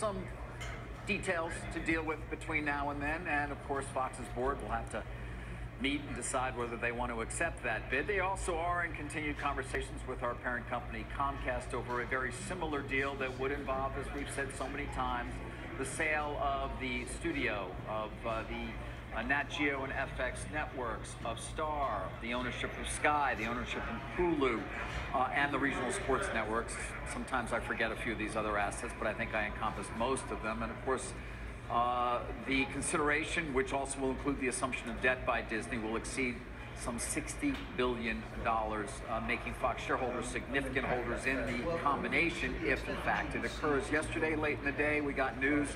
some details to deal with between now and then, and of course Fox's board will have to meet and decide whether they want to accept that bid. They also are in continued conversations with our parent company Comcast over a very similar deal that would involve, as we've said so many times, the sale of the studio of the Nat Geo and FX networks, of Star, the ownership of Sky, the ownership of Hulu, and the regional sports networks. Sometimes I forget a few of these other assets, but I think I encompass most of them. And of course, the consideration, which also will include the assumption of debt by Disney, will exceed some $60 billion, making Fox shareholders significant holders in the combination if, in fact, it occurs. Yesterday, late in the day, we got news.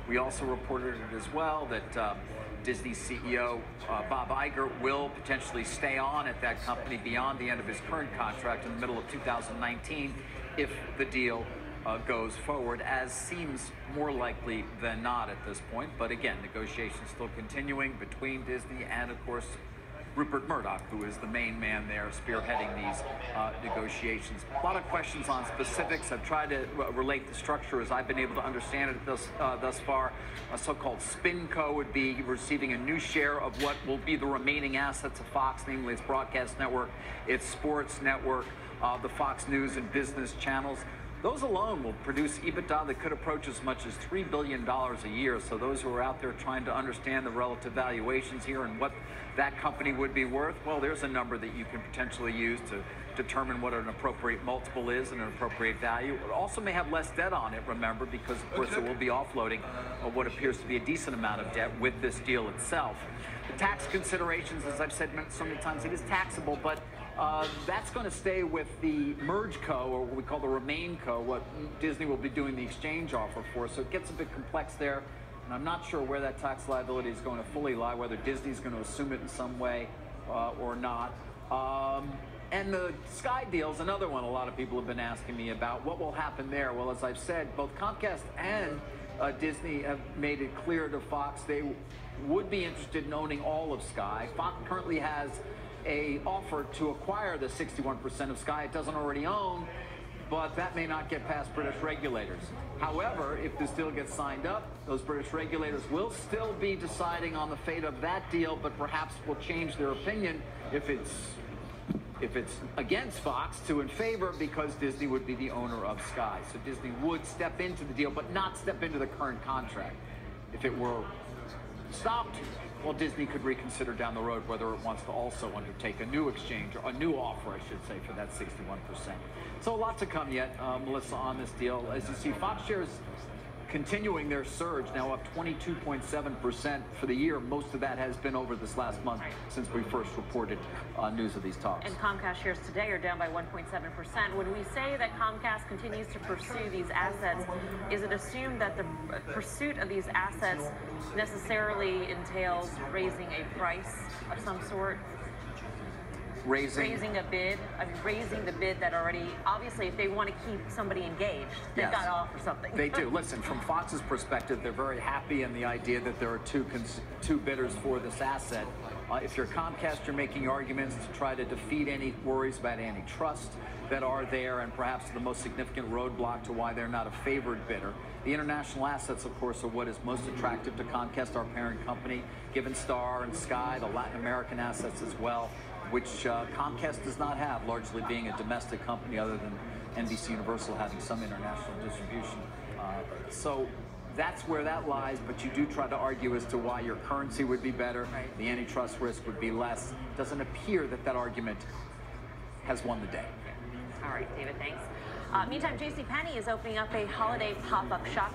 We also reported it as well that Disney CEO Bob Iger will potentially stay on at that company beyond the end of his current contract in the middle of 2019 if the deal goes forward, as seems more likely than not at this point. But again, negotiations still continuing between Disney and, of course, Rupert Murdoch, who is the main man there spearheading these negotiations. A lot of questions on specifics. I've tried to relate the structure as I've been able to understand it thus far. A so-called SpinCo would be receiving a new share of what will be the remaining assets of Fox, namely its broadcast network, its sports network, the Fox News and business channels. Those alone will produce EBITDA that could approach as much as $3 billion a year. So those who are out there trying to understand the relative valuations here and what that company would be worth, well, there's a number that you can potentially use to determine what an appropriate multiple is and an appropriate value. It also may have less debt on it, remember, because, of course, it will be offloading what appears to be a decent amount of debt with this deal itself. The tax considerations, as I've said so many times, it is taxable, but that's going to stay with the MergeCo, or what we call the RemainCo, what Disney will be doing the exchange offer for. So it gets a bit complex there, and I'm not sure where that tax liability is going to fully lie, whether Disney's going to assume it in some way or not. And the Sky deal is another one a lot of people have been asking me about. What will happen there? Well, as I've said, both Comcast and Disney have made it clear to Fox they would be interested in owning all of Sky. Fox currently has an offer to acquire the 61% of Sky it doesn't already own, but that may not get past British regulators. However, if this deal gets signed up, those British regulators will still be deciding on the fate of that deal, but perhaps will change their opinion if it's against Fox to in favor, because Disney would be the owner of Sky. So Disney would step into the deal, but not step into the current contract. If it were stopped, well, Disney could reconsider down the road whether it wants to also undertake a new exchange, or a new offer, I should say, for that 61%. So a lot to come yet, Melissa, on this deal. As you see, Fox shares continuing their surge, now up 22.7% for the year. Most of that has been over this last month since we first reported news of these talks. And Comcast shares today are down by 1.7%. When we say that Comcast continues to pursue these assets, is it assumed that the pursuit of these assets necessarily entails raising a price of some sort? Raising a bid? I mean, raising the bid that already, obviously, if they want to keep somebody engaged, they've got to offer something. They do. Listen, from Fox's perspective, they're very happy in the idea that there are two bidders for this asset. If you're Comcast, you're making arguments to try to defeat any worries about antitrust that are there, and perhaps the most significant roadblock to why they're not a favored bidder. The international assets, of course, are what is most attractive to Comcast, our parent company, given Star and Sky, the Latin American assets as well, which Comcast does not have, largely being a domestic company, other than NBC Universal having some international distribution. So that's where that lies, but you do try to argue as to why your currency would be better, the antitrust risk would be less. It doesn't appear that that argument has won the day. All right, David, thanks. Meantime, JCPenney is opening up a holiday pop-up shop